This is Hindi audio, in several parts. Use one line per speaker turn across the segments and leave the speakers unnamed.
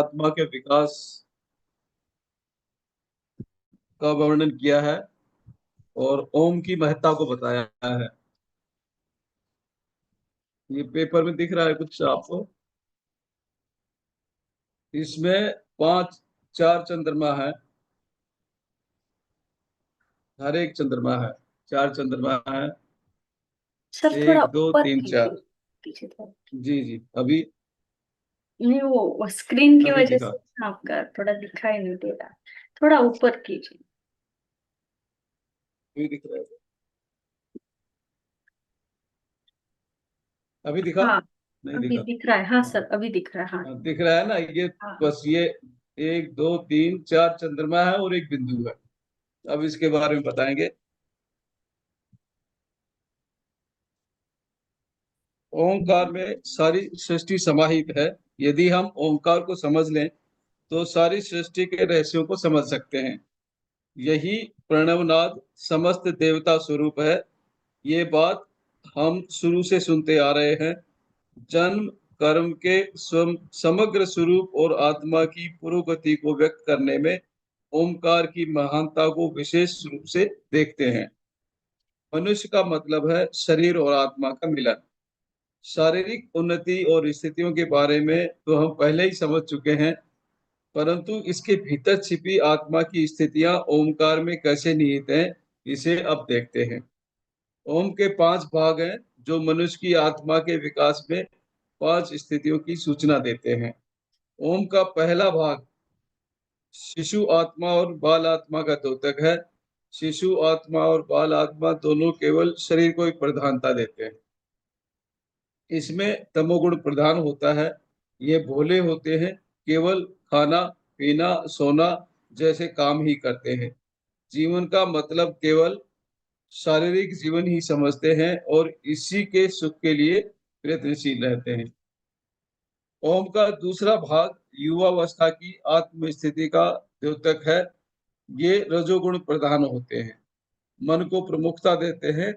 आत्मा के विकास का वर्णन किया है और ओम की महत्ता को बताया है। ये पेपर में दिख रहा है कुछ आपको? इसमें पांच चार चंद्रमा है, हर एक चंद्रमा है, चार चंद्रमा है।
सर थोड़ा
एक दो
ऊपर
तीन
कीजिए,
चार।
पीछे थोड़ा।
जी जी, अभी
नहीं, वो स्क्रीन की
अभी
वजह
दिखा?
से आपका थोड़ा दिखाई नहीं दे रहा। थोड़ा ऊपर कीजिए।
अभी दिख रहा है? अभी दिखा?
हाँ,
नहीं
अभी
दिखा?
दिख रहा है। हाँ
हाँ
सर, अभी दिख रहा है। हाँ।
हाँ, दिख रहा है ना ये?
हाँ।
बस ये एक दो तीन चार चंद्रमा है और एक बिंदु है। अब इसके बारे में बताएंगे। ओंकार में सारी सृष्टि समाहित है। यदि हम ओंकार को समझ लें तो सारी सृष्टि के रहस्यों को समझ सकते हैं। यही प्रणवनाद समस्त देवता स्वरूप है। ये बात हम शुरू से सुनते आ रहे हैं। जन्म कर्म के समग्र स्वरूप और आत्मा की पुरोगति को व्यक्त करने में ओंकार की महानता को विशेष रूप से देखते हैं। मनुष्य का मतलब है शरीर और आत्मा का मिलन। शारीरिक उन्नति और स्थितियों के बारे में तो हम पहले ही समझ चुके हैं, परंतु इसके भीतर छिपी आत्मा की स्थितियां ओमकार में कैसे निहित हैं, इसे अब देखते हैं। ओम के पांच भाग हैं जो मनुष्य की आत्मा के विकास में पांच स्थितियों की सूचना देते हैं। ओम का पहला भाग शिशु आत्मा और बाल आत्मा का द्योतक है। शिशु आत्मा और बाल आत्मा दोनों केवल शरीर को ही प्रधानता देते हैं। इसमें तमोगुण प्रधान होता है। ये भोले होते हैं, केवल खाना पीना सोना जैसे काम ही करते हैं। जीवन का मतलब केवल शारीरिक जीवन ही समझते हैं और इसी के सुख के लिए प्रयत्नशील रहते हैं। ओम का दूसरा भाग युवावस्था की आत्म स्थिति का द्योतक है। ये रजोगुण प्रधान होते हैं, मन को प्रमुखता देते हैं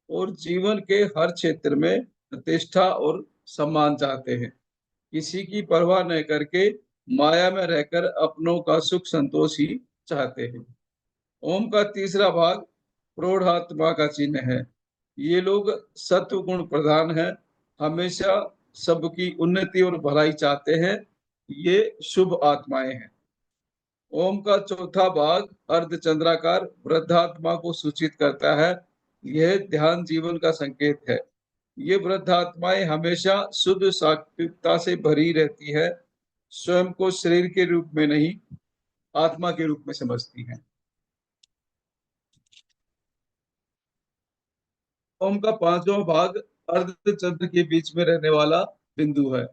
और जीवन के हर क्षेत्र में प्रतिष्ठा और सम्मान चाहते हैं। किसी की परवाह न करके माया में रहकर अपनों का सुख संतोष ही चाहते हैं। ओम का तीसरा भाग प्रौढ़ आत्मा का चिन्ह है। ये लोग सत्व गुण प्रधान है, हमेशा सबकी उन्नति और भलाई चाहते हैं। ये शुभ आत्माएं हैं। ओम का चौथा भाग अर्धचंद्राकार वृद्धात्मा को सूचित करता है। यह ध्यान जीवन का संकेत है। ये वृद्धात्माएं हमेशा शुद्ध सात्विकता से भरी रहती है, स्वयं को शरीर के रूप में नहीं आत्मा के रूप में समझती हैं। ओम का पांचवा भाग अर्ध चंद्र के बीच में रहने वाला बिंदु है।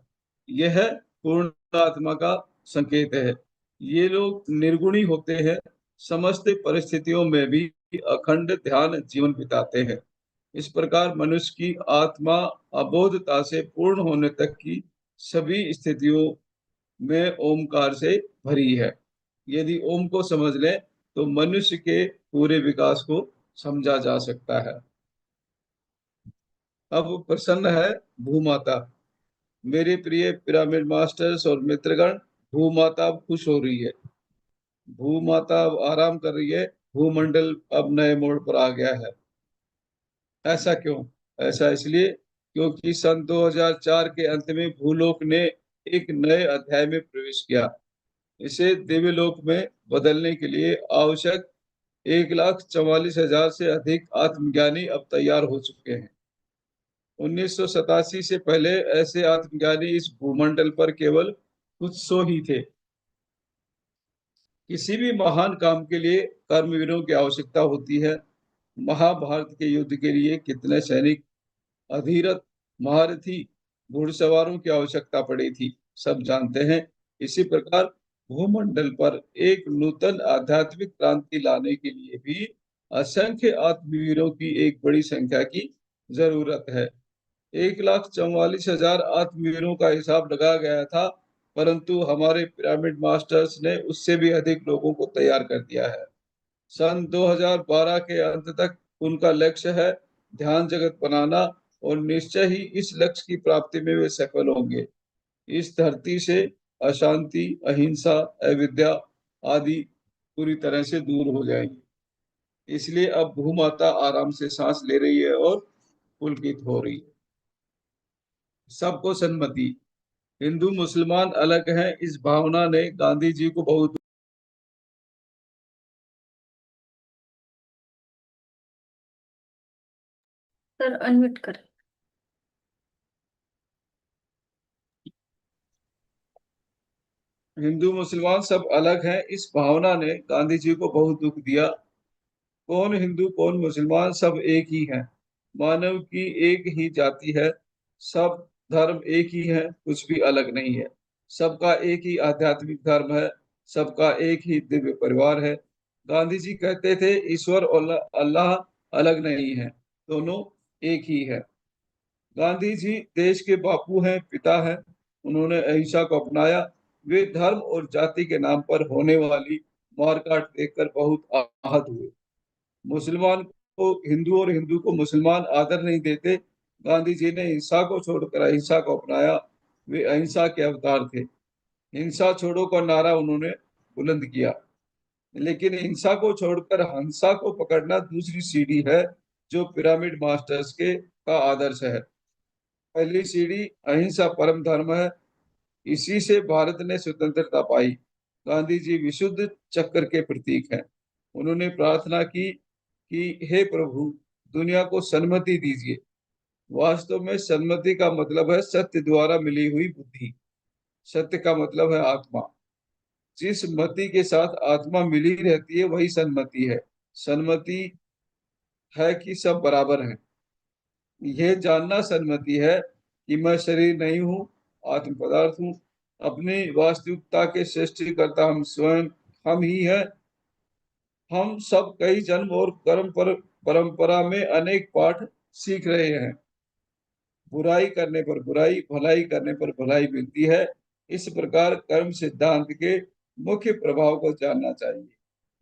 यह पूर्ण आत्मा का संकेत है। ये लोग निर्गुणी होते हैं, समस्त परिस्थितियों में भी अखंड ध्यान जीवन बिताते हैं। इस प्रकार मनुष्य की आत्मा अबोधता से पूर्ण होने तक की सभी स्थितियों में ओमकार से भरी है। यदि ओम को समझ लें तो मनुष्य के पूरे विकास को समझा जा सकता है। अब प्रसन्न है भूमाता। मेरे प्रिय पिरामिड मास्टर्स और मित्रगण, भूमाता अब खुश हो रही है। भूमाता अब आराम कर रही है। भूमंडल अब नए मोड़ पर आ गया है। ऐसा क्यों? ऐसा इसलिए क्योंकि सन 2004 के अंत में भूलोक ने एक नए अध्याय में प्रवेश किया। इसे दिव्यलोक में बदलने के लिए आवश्यक 1,44,000 से अधिक आत्मज्ञानी अब तैयार हो चुके हैं। 1987 से पहले ऐसे आत्मज्ञानी इस भूमंडल पर केवल कुछ सौ ही थे। किसी भी महान काम के लिए कर्मवीरों की आवश्यकता होती है। महाभारत के युद्ध के लिए कितने सैनिक, अधीरथ, महारथी, घुड़सवारों की आवश्यकता पड़ी थी, सब जानते हैं। इसी प्रकार भूमंडल पर एक नूतन आध्यात्मिक क्रांति लाने के लिए भी असंख्य आत्मवीरों की एक बड़ी संख्या की जरूरत है। 1,44,000 आत्मवीरों का हिसाब लगाया गया था, परंतु हमारे पिरामिड मास्टर्स ने उससे भी अधिक लोगों को तैयार कर दिया है। सन 2012 के अंत तक उनका लक्ष्य है ध्यान जगत बनाना, और निश्चय ही इस लक्ष्य की प्राप्ति में वे सफल होंगे। इस धरती से अशांति, अहिंसा, अविद्या आदि पूरी तरह से दूर हो जाएंगी। इसलिए अब भूमाता आराम से सांस ले रही है और पुलकित हो रही है। सबको सन्मति। हिंदू मुसलमान अलग हैं, इस भावना ने गांधी जी को बहुत।
सर अनम्यूट करें।
हिंदू मुसलमान सब अलग हैं, इस भावना ने गांधी जी को बहुत दुख दिया। कौन हिंदू कौन मुसलमान, सब एक ही हैं। मानव की एक ही जाति है, सब धर्म एक ही है, कुछ भी अलग नहीं है। सबका एक ही आध्यात्मिक धर्म है, सबका एक ही दिव्य परिवार है। गांधी जी कहते थे ईश्वर और अल्लाह अलग नहीं है, दोनों एक ही है। गांधी जी देश के बापू हैं, पिता हैं। उन्होंने अहिंसा को अपनाया। वे धर्म और जाति के नाम पर होने वाली मारकाट देखकर बहुत आहत हुए। मुसलमान को हिंदू और हिंदू को मुसलमान आदर नहीं देते। गांधी जी ने हिंसा को छोड़कर अहिंसा को अपनाया। वे अहिंसा के अवतार थे। हिंसा छोड़ो का नारा उन्होंने बुलंद किया। लेकिन हिंसा को छोड़कर हंसा को पकड़ना दूसरी सीढ़ी है, जो पिरामिड मास्टर्स के का आदर्श है। पहली सीढ़ी अहिंसा परम धर्म है, इसी से भारत ने स्वतंत्रता पाई। गांधी जी विशुद्ध चक्र के प्रतीक हैं। उन्होंने प्रार्थना की कि हे प्रभु, दुनिया को सन्मति दीजिए। वास्तव में सन्मति का मतलब है सत्य द्वारा मिली हुई बुद्धि। सत्य का मतलब है आत्मा। जिस मति के साथ आत्मा मिली रहती है वही सन्मति है। सन्मति है कि सब बराबर हैं। यह जानना सन्मति है कि मैं शरीर नहीं हूँ, आत्म पदार्थ हूँ। अपनी वास्तविकता के सृष्टिकर्ता हम स्वयं, हम ही हैं। हम सब कई जन्म और कर्म पर परंपरा में अनेक पाठ सीख रहे हैं। बुराई करने पर बुराई, भलाई करने पर भलाई मिलती है। इस प्रकार कर्म सिद्धांत के मुख्य प्रभाव को जानना चाहिए।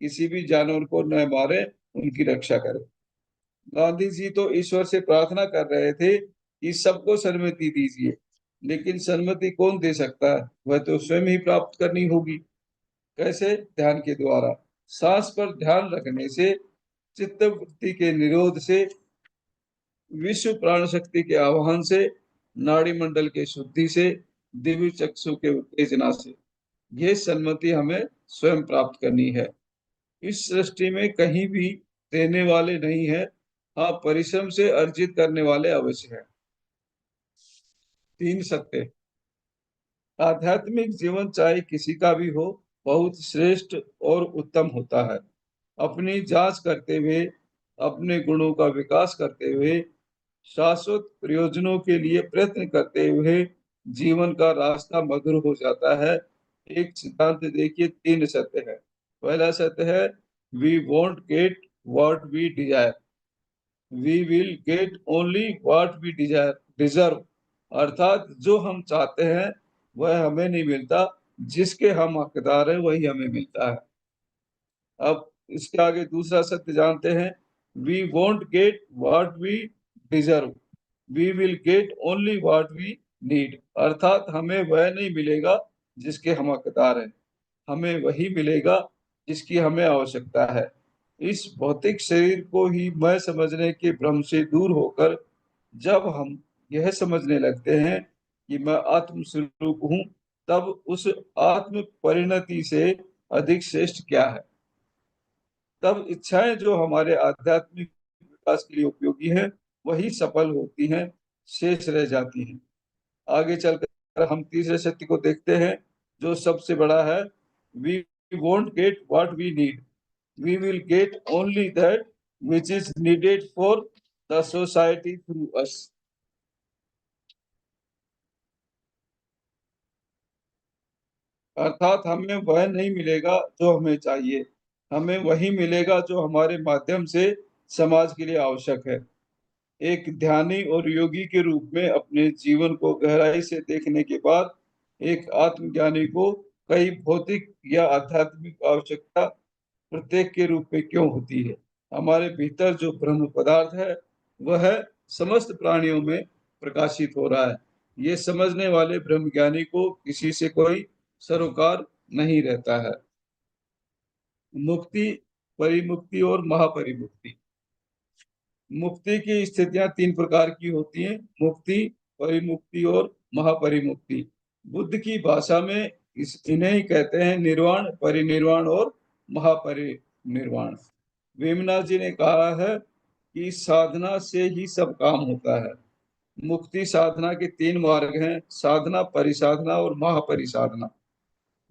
किसी भी जानवर को न मारे, उनकी रक्षा करें। गांधी जी तो ईश्वर से प्रार्थना कर रहे थे कि सबको सन्मति दीजिए, लेकिन सन्मति कौन दे सकता है? वह तो स्वयं ही प्राप्त करनी होगी। कैसे? ध्यान के द्वारा। सांस पर ध्यान रखने से, चित्तवृत्ति के निरोध से, विश्व प्राण शक्ति के आह्वान से, नाड़ी मंडल के शुद्धि से, दिव्य चक्षु के उत्तेजना से, ये सन्मति हमें स्वयं प्राप्त करनी है। इस सृष्टि में कहीं भी देने वाले नहीं है, हाँ परिश्रम से अर्जित करने वाले अवश्य हैं। तीन सत्य। आध्यात्मिक जीवन चाहे किसी का भी हो, बहुत श्रेष्ठ और उत्तम होता है। अपनी जांच करते हुए, अपने गुणों का विकास करते हुए, शाश्वत प्रयोजनों के लिए प्रयत्न करते हुए जीवन का रास्ता मधुर हो जाता है। एक सिद्धांत देखिए, तीन सत्य है। पहला सत्य है, we want get what we desire, we will get only what we desire deserve. अर्थात जो हम चाहते हैं वह हमें नहीं मिलता, जिसके हम हकदार हैं वही हमें मिलता है। अब इसके आगे दूसरा सत्य जानते हैं, we won't get what we deserve, we will get only what we need. अर्थात हमें वह नहीं मिलेगा जिसके हम हकदार हैं, हमें वही मिलेगा जिसकी हमें आवश्यकता है। इस भौतिक शरीर को ही मैं समझने के भ्रम से दूर होकर जब हम यह समझने लगते हैं कि मैं आत्म स्वरूप हूँ, तब उस आत्म परिणति से अधिक श्रेष्ठ क्या है? तब इच्छाएं जो हमारे आध्यात्मिक विकास के लिए उपयोगी हैं वही सफल होती हैं, शेष रह जाती हैं। आगे चलकर हम तीसरे सत्य को देखते हैं, जो सबसे बड़ा है, we won't get what we need, we will get only that which is needed for the society through us. अर्थात हमें वह नहीं मिलेगा जो हमें चाहिए, हमें वही मिलेगा जो हमारे माध्यम से समाज के लिए आवश्यक है। एक ध्यानी और योगी के रूप में अपने जीवन को गहराई से देखने के बाद एक आत्मज्ञानी को कई भौतिक या आध्यात्मिक आवश्यकता प्रत्येक के रूप में क्यों होती है? हमारे भीतर जो ब्रह्म पदार्थ है वह समस्त प्राणियों में प्रकाशित हो रहा है। ये समझने वाले ब्रह्म ज्ञानी को किसी से कोई सरोकार नहीं रहता है। मुक्ति, परिमुक्ति और महापरिमुक्ति। मुक्ति की स्थितियां तीन प्रकार की होती हैं: मुक्ति, परिमुक्ति और महापरिमुक्ति। बुद्ध की भाषा में इन्हें ही कहते हैं निर्वाण, परिनिर्वाण और महापरिनिर्वाण। वेमना जी ने कहा है कि साधना से ही सब काम होता है। मुक्ति साधना के तीन मार्ग हैं: साधना, परिसाधना और महापरिसाधना।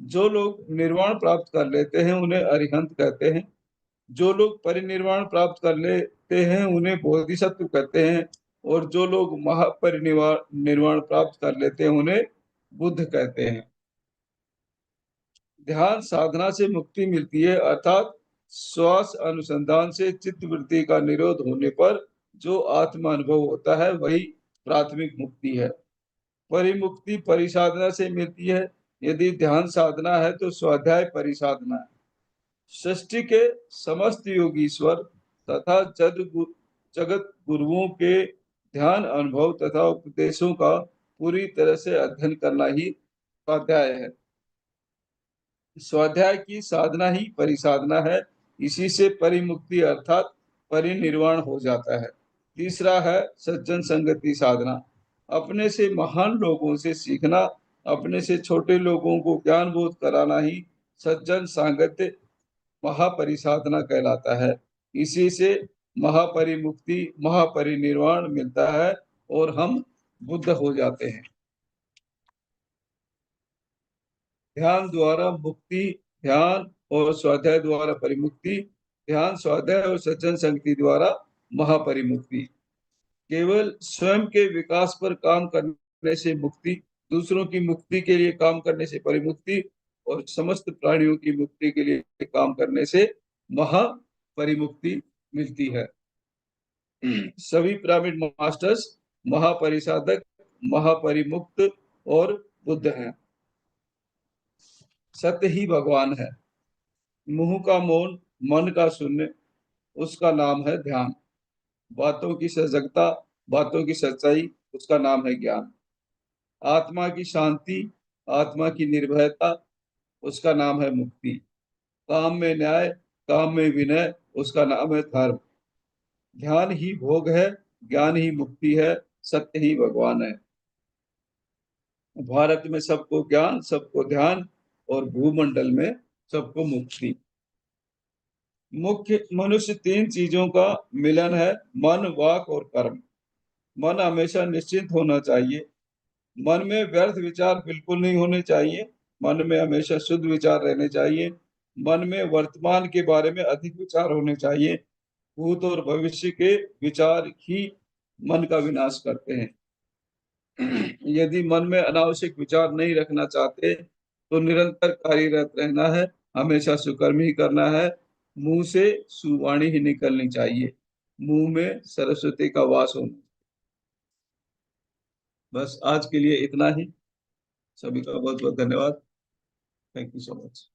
जो लोग निर्वाण प्राप्त कर लेते हैं उन्हें अरिहंत कहते हैं। जो लोग परिनिर्वाण प्राप्त कर लेते हैं उन्हें बोधिसत्व कहते हैं। और जो लोग महापरिनिर्वाण निर्वाण प्राप्त कर लेते हैं उन्हें बुद्ध कहते हैं। ध्यान साधना से मुक्ति मिलती है, अर्थात श्वास अनुसंधान से चित्त वृत्ति का निरोध होने पर जो आत्मा अनुभव होता है वही प्राथमिक मुक्ति है। परिमुक्ति परिसाधना से मिलती है। यदि ध्यान साधना है तो स्वाध्याय परिसाधना है। सृष्टि के समस्त योगीश्वर तथा जगत गुरुओं के ध्यान अनुभव तथा उपदेशों का पूरी तरह से अध्ययन करना ही स्वाध्याय है। स्वाध्याय की साधना ही परिसाधना है। इसी से परिमुक्ति अर्थात परिनिर्वाण हो जाता है। तीसरा है सज्जन संगति साधना। अपने से महान लोगों से सीखना, अपने से छोटे लोगों को ज्ञान बोध कराना ही सज्जन सांगत्य महापरिसाधना कहलाता है। इसी से महापरिमुक्ति, महापरिनिर्वाण मिलता है और हम बुद्ध हो जाते हैं। ध्यान द्वारा मुक्ति, ध्यान और स्वाध्याय द्वारा परिमुक्ति, ध्यान, स्वाध्याय और सज्जन संगति द्वारा महापरिमुक्ति। केवल स्वयं के विकास पर काम करने से मुक्ति, दूसरों की मुक्ति के लिए काम करने से परिमुक्ति और समस्त प्राणियों की मुक्ति के लिए काम करने से महापरिमुक्ति मिलती है। सभी पिरामिड मास्टर्स महापरिसाधक, महापरिमुक्त और बुद्ध हैं। सत्य ही भगवान है। मुंह का मौन, मन का शून्य, उसका नाम है ध्यान। बातों की सजगता, बातों की सच्चाई, उसका नाम है ज्ञान। आत्मा की शांति, आत्मा की निर्भयता, उसका नाम है मुक्ति। काम में न्याय, काम में विनय, उसका नाम है धर्म। ध्यान ही भोग है, ज्ञान ही मुक्ति है, सत्य ही भगवान है। भारत में सबको ज्ञान, सबको ध्यान और भूमंडल में सबको मुक्ति। मुख्य मनुष्य तीन चीजों का मिलन है: मन, वाक और कर्म। मन हमेशा निश्चिंत होना चाहिए। मन में व्यर्थ विचार बिल्कुल नहीं होने चाहिए। मन में हमेशा शुद्ध विचार रहने चाहिए। मन में वर्तमान के बारे में अधिक विचार होने चाहिए। भूत और भविष्य के विचार ही मन का विनाश करते हैं। यदि मन में अनावश्यक विचार नहीं रखना चाहते तो निरंतर कार्यरत रहना है, हमेशा सुकर्म ही करना है। मुंह से सुवाणी ही निकलनी चाहिए। मुंह में सरस्वती का वास होना। बस आज के लिए इतना ही। सभी का बहुत बहुत धन्यवाद। Thank you so much.